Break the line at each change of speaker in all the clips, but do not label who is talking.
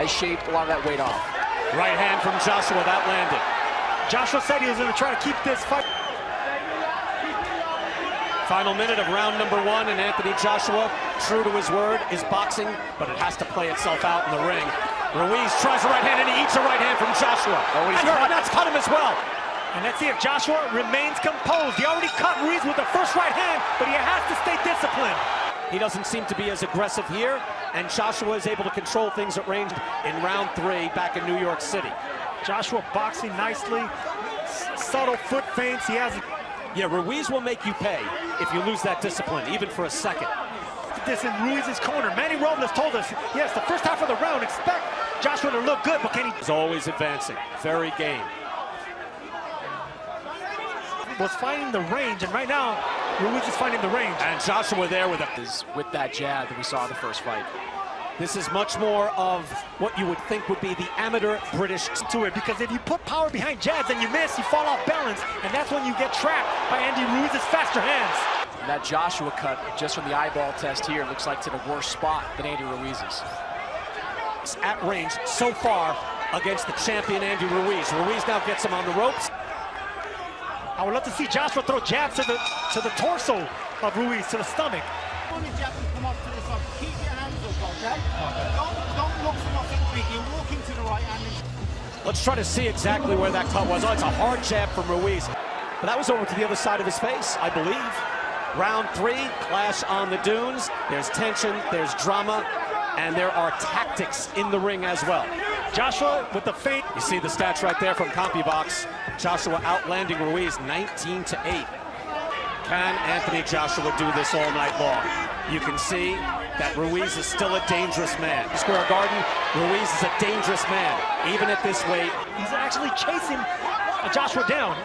has shaved a lot of that weight off.
Right hand from Joshua, that landed.
Joshua said he was going to try to keep this fight.
Final minute of round number 1, and Anthony Joshua, true to his word, is boxing, but it has to play itself out in the ring. Ruiz tries a right hand, and he eats a right hand from Joshua.
Oh,
and that's cut him as well.
And let's see if Joshua remains composed. He already cut Ruiz with the first right hand, but he has to stay disciplined.
He doesn't seem to be as aggressive here, and Joshua is able to control things at range in round 3 back in New York City.
Joshua boxing nicely, subtle foot feints. He has.
Yeah, Ruiz will make you pay if you lose that discipline, even for a second.
This in Ruiz's corner. Manny Robles told us, yes, the first half of the round, expect Joshua to look good, but can he?
He's always advancing, very game.
Was finding the range, and right now, Ruiz is finding the range.
And Joshua there with
that jab that we saw in the first fight.
This is much more of what you would think would be the amateur British
to it, because if you put power behind jabs and you miss, you fall off balance, and that's when you get trapped by Andy Ruiz's faster hands.
And that Joshua cut, just from the eyeball test here, looks like it's in a worse spot than Andy Ruiz's.
It's at range so far against the champion Andy Ruiz. Ruiz now gets him on the ropes.
I would love to see Joshua throw jabs to the torso of Ruiz, to the stomach.
When the jab will come off to the side, keep your hands up, okay? Don't look for nothing big. You're walking to the right hand.
Let's try to see exactly where that cut was. Oh, it's a hard jab from Ruiz. But that was over to the other side of his face, I believe. Round 3, clash on the dunes. There's tension, there's drama, and there are tactics in the ring as well.
Joshua with the feint.
You see the stats right there from CompuBox. Joshua outlanding Ruiz 19-8. Can Anthony Joshua do this all night long? You can see that Ruiz is still a dangerous man. Square Garden, Ruiz is a dangerous man, even at this weight.
He's actually chasing Joshua down.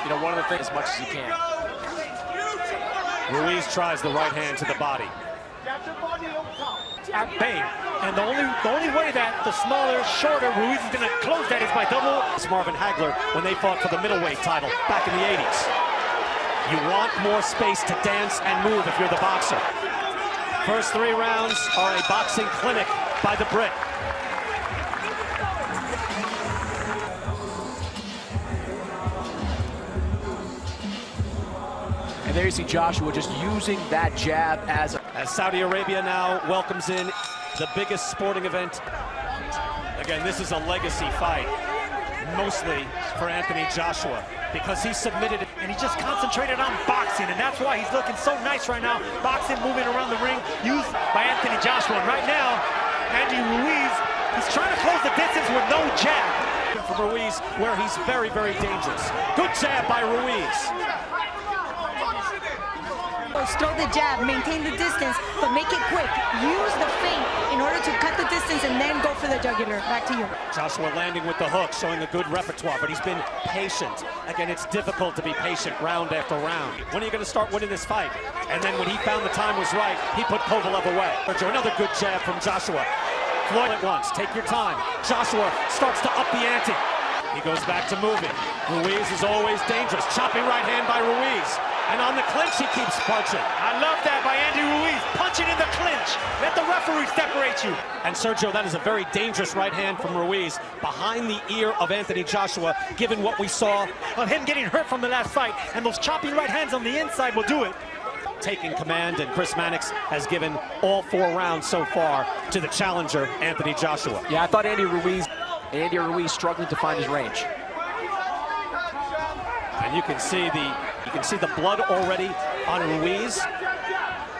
You know, one of the things as much as he can.
Ruiz tries the right hand to the body.
At bay. And the only way that the smaller, shorter Ruiz is going to close that is by double.
It's Marvin Hagler when they fought for the middleweight title back in the 80s. You want more space to dance and move if you're the boxer. First 3 rounds are a boxing clinic by the Brit.
And there you see Joshua just using that jab as
Saudi Arabia now welcomes in the biggest sporting event. Again, this is a legacy fight, mostly for Anthony Joshua, because he submitted it.
And he just concentrated on boxing, and that's why he's looking so nice right now. Boxing, moving around the ring, used by Anthony Joshua. And right now, Andy Ruiz, he's trying to close the distance with no jab.
For Ruiz, where he's very, very dangerous. Good jab by Ruiz.
Throw the jab, maintain the distance, but make it quick. Use the feint in order to cut the distance and then go for the jugular. Back to you.
Joshua landing with the hook, showing a good repertoire, but he's been patient. Again, it's difficult to be patient round after round. When are you going to start winning this fight? And then when he found the time was right, he put Kovalev away. Another good jab from Joshua. Floyd at once, take your time. Joshua starts to up the ante. He goes back to moving. Ruiz is always dangerous. Chopping right hand by Ruiz. And on the clinch, he keeps punching.
I love that by Andy Ruiz, punching in the clinch. Let the referee separate you.
And Sergio, that is a very dangerous right hand from Ruiz behind the ear of Anthony Joshua, given what we saw
of him getting hurt from the last fight. And those chopping right hands on the inside will do it.
Taking command, and Chris Mannix has given all 4 rounds so far to the challenger, Anthony Joshua.
Yeah, I thought Andy Ruiz struggling to find his range.
And you can see the blood already on Ruiz,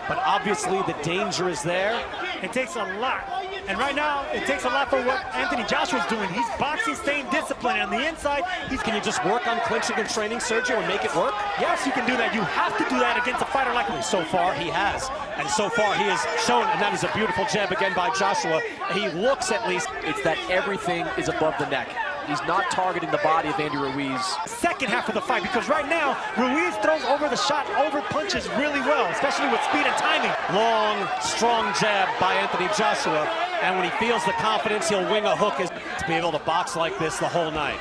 but obviously the danger is there.
It takes a lot. And right now, it takes a lot for what Anthony Joshua's doing. He's boxing, staying disciplined. On the inside,
Can you just work on clinching and training, Sergio, and make it work?
Yes, you can do that. You have to do that against a fighter like him.
So far, he has. And so far, he has shown, and that is a beautiful jab again by Joshua. He looks, at least.
It's that everything is above the neck. He's not targeting the body of Andy Ruiz.
Second half of the fight, because right now, Ruiz throws over the shot, over punches really well, especially with speed and timing.
Long, strong jab by Anthony Joshua, and when he feels the confidence, he'll wing a hook to be able to box like this the whole night.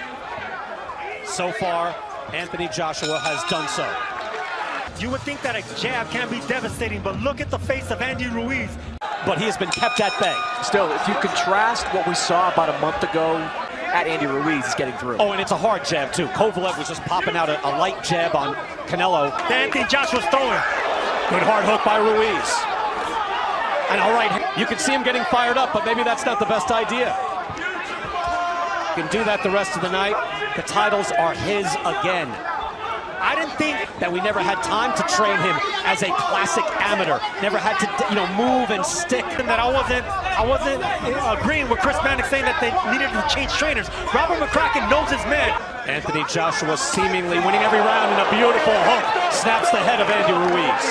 So far, Anthony Joshua has done so.
You would think that a jab can be devastating, but look at the face of Andy Ruiz.
but he has been kept at bay.
Still, if you contrast what we saw about a month ago at Andy Ruiz, is getting through.
Oh, and it's a hard jab, too. Kovalev was just popping out a light jab on Canelo.
Anthony Joshua's throwing.
Good hard hook by Ruiz. And all right, you can see him getting fired up, but maybe that's not the best idea. You can do that the rest of the night. The titles are his again.
I didn't think
that we never had time to train him as a classic amateur. Never had to, move and stick.
That I wasn't agreeing with Chris Mannix saying that they needed to change trainers. Robert McCracken knows his man.
Anthony Joshua seemingly winning every round in a beautiful hook. Snaps the head of Andy Ruiz.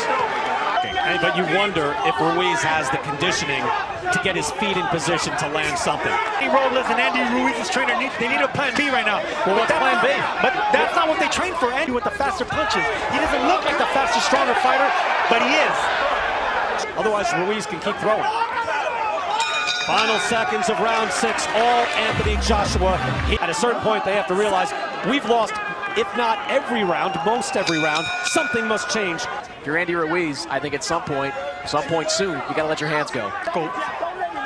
But you wonder if Ruiz has the conditioning to get his feet in position to land something.
Robles and Andy Ruiz's trainer, they need a plan B right now.
Well, what's plan B?
But that's not what they train for, Andy, with the faster punches. He doesn't look like the faster, stronger fighter, but he is.
Otherwise, Ruiz can keep throwing. Final seconds of round 6, all Anthony Joshua. At a certain point, they have to realize we've lost, if not every round, most every round. Something must change.
If you're Andy Ruiz, I think at some point soon, you got to let your hands go.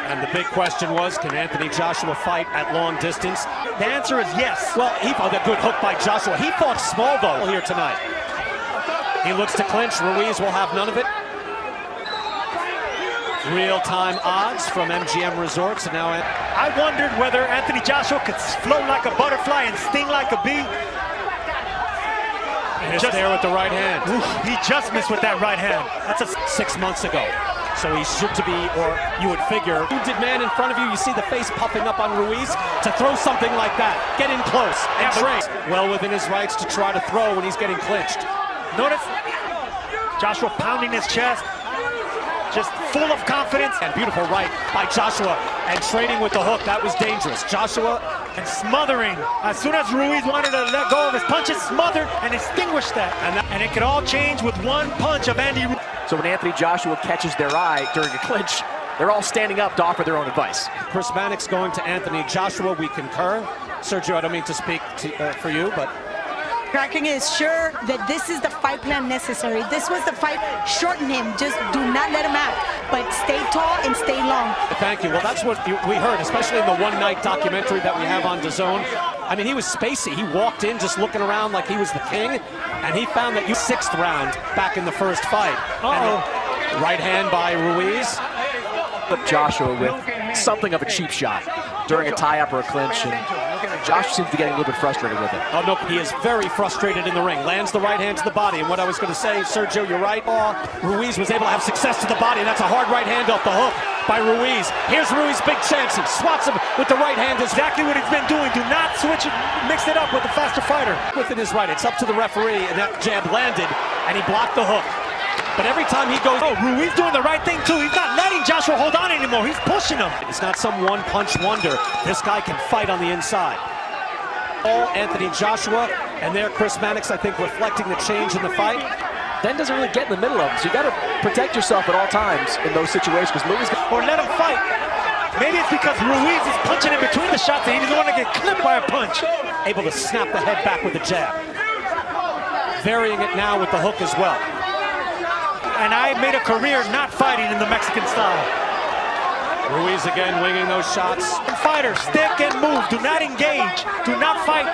And the big question was, can Anthony Joshua fight at long distance?
The answer is yes.
Well, he fought a good hook by Joshua. He fought small, though, here tonight. He looks to clinch. Ruiz will have none of it. Real-time odds from MGM Resorts. And now
I wondered whether Anthony Joshua could float like a butterfly and sting like a bee.
Just there with the right hand.
Oof, he just missed with that right hand. That's
6 months ago. So he should be, or you would figure, wounded man in front of you, you see the face puffing up on Ruiz, to throw something like that, get in close, and train. Well within his rights to try to throw when he's getting clinched.
Notice Joshua pounding his chest, just full of confidence.
And beautiful right by Joshua, and trading with the hook, that was dangerous. Joshua
and smothering. As soon as Ruiz wanted to let go of his punches, smothered and extinguished that. And it could all change with one punch of Andy Ruiz.
So when Anthony Joshua catches their eye during a clinch, they're all standing up to offer their own advice.
Chris Mannix going to Anthony Joshua, we concur. Sergio, I don't mean to speak for you, but
Kraken is sure that this is the fight plan necessary. This was the fight. Shorten him. Just do not let him out. But stay tall and stay long.
Thank you. Well, that's what we heard, especially in the one-night documentary that we have on DAZN. I mean, he was spacey. He walked in just looking around like he was the king, and he found that 6th round back in the first fight. Right hand by Ruiz.
But Joshua with something of a cheap shot during a tie-up or a clinch, and Josh seems to be getting a little bit frustrated with it.
Oh, no, he is very frustrated in the ring. Lands the right hand to the body, and what I was going to say, Sergio, you're right. Ruiz was able to have success to the body, and that's a hard right hand off the hook by Ruiz. Here's Ruiz, big chance. He swats him with the right hand.
Exactly what he's been doing. Do not switch it, mix it up with the faster fighter.
Within his right, it's up to the referee, and that jab landed, and he blocked the hook. But every time he goes,
Ruiz doing the right thing too. He's not letting Joshua hold on anymore. He's pushing him.
It's not some one-punch wonder. This guy can fight on the inside. All Anthony Joshua, and there Chris Mannix, I think, reflecting the change in the fight.
Then doesn't really get in the middle of them, so you got to protect yourself at all times in those situations, because Ruiz
or let him fight. Maybe it's because Ruiz is punching in between the shots and he doesn't want to get clipped by a punch.
Able to snap the head back with a jab. Varying it now with the hook as well.
And I made a career not fighting in the Mexican style.
Ruiz again winging those shots.
Fighters, stick and move. Do not engage. Do not fight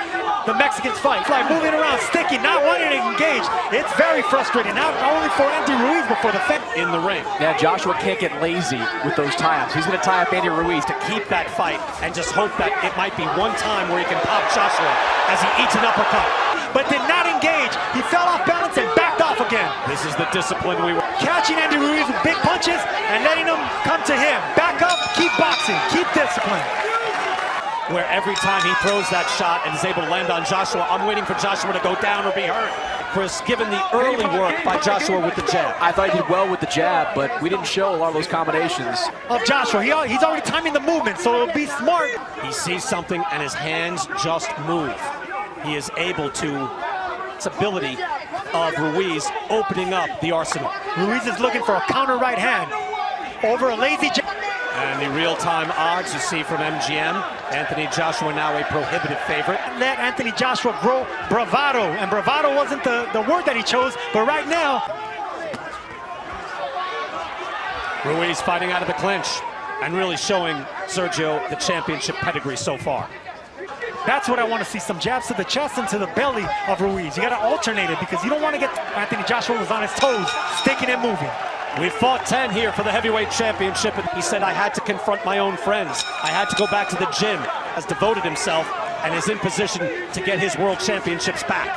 the Mexicans fight. Like moving around, sticking, not wanting to engage. It's very frustrating. Not only for Andy Ruiz, but for the fence.
In the ring.
Yeah, Joshua can't get lazy with those tie-ups. He's going to tie up Andy Ruiz
to keep that fight and just hope that it might be one time where he can pop Joshua as he eats an uppercut.
But did not engage. He fell off balance and backed off again.
This is the discipline we were
catching Andy Ruiz with big punches and letting them come to him. Back up, keep boxing, keep discipline.
Where every time he throws that shot and is able to land on Joshua, I'm waiting for Joshua to go down or be hurt. Chris, given the early work by Joshua with the jab.
I thought he did well with the jab, but we didn't show a lot of those combinations.
Of Joshua, he's already timing the movement, so it'll be smart.
He sees something and his hands just move. He is able to, it's ability of Ruiz opening up the arsenal.
Ruiz is looking for a counter right hand over a lazy jab.
And the real-time odds you see from MGM. Anthony Joshua now a prohibitive favorite.
Let Anthony Joshua grow bravado, and bravado wasn't the word that he chose, but right now,
Ruiz fighting out of the clinch and really showing Sergio the championship pedigree so far.
That's what I want to see, some jabs to the chest and to the belly of Ruiz. You got to alternate it because you don't want to get Anthony Joshua was on his toes, sticking and moving.
We fought 10 here for the heavyweight championship, and he said, I had to confront my own friends. I had to go back to the gym, has devoted himself and is in position to get his world championships back.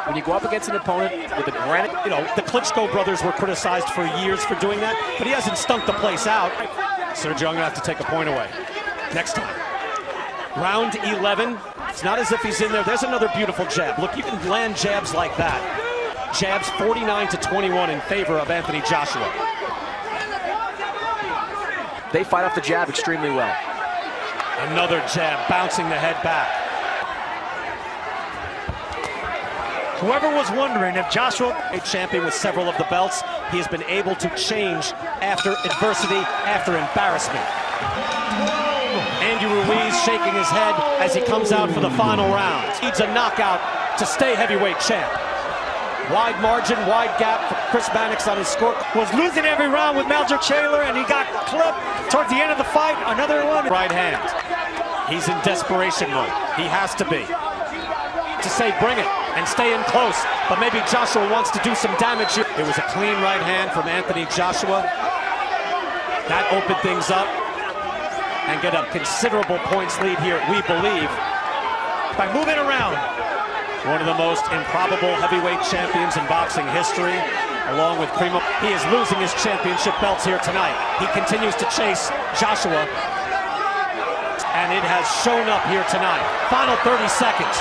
When you go up against an opponent with a granite,
You know, the Klitschko brothers were criticized for years for doing that, but he hasn't stunk the place out. Sergio, I'm gonna have to take a point away next time. Round 11, it's not as if he's in there. There's another beautiful jab. Look, you can land jabs like that. Jabs 49-21 in favor of Anthony Joshua.
they fight off the jab extremely well.
Another jab, bouncing the head back.
Whoever was wondering if Joshua,
A champion with several of the belts, he has been able to change after adversity, after embarrassment. Andy Ruiz shaking his head as he comes out for the final round. Needs a knockout to stay heavyweight champ. Wide margin, wide gap for Chris Mannix on his score.
was losing every round with Maldrick Taylor, and he got clipped towards the end of the fight. Another one.
Right hand. He's in desperation mode. He has to be. To say bring it and stay in close, but maybe Joshua wants to do some damage here. It was a clean right hand from Anthony Joshua. That opened things up and get a considerable points lead here, we believe.
By moving around.
One of the most improbable heavyweight champions in boxing history, along with Primo. He is losing his championship belts here tonight. He continues to chase Joshua, and it has shown up here tonight. Final 30 seconds.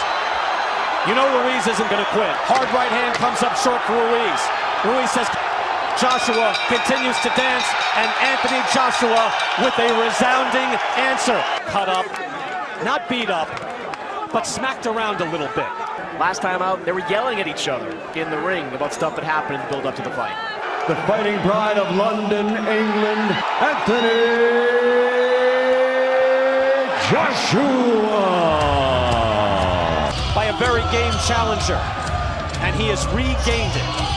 You know Ruiz isn't going to quit. Hard right hand comes up short for Ruiz. Ruiz says Joshua continues to dance, and Anthony Joshua with a resounding answer. Cut up, not beat up, but smacked around a little bit.
Last time out, they were yelling at each other in the ring about stuff that happened in the build-up to the fight.
The fighting pride of London, England, Anthony Joshua.
By a very game challenger, and he has regained it.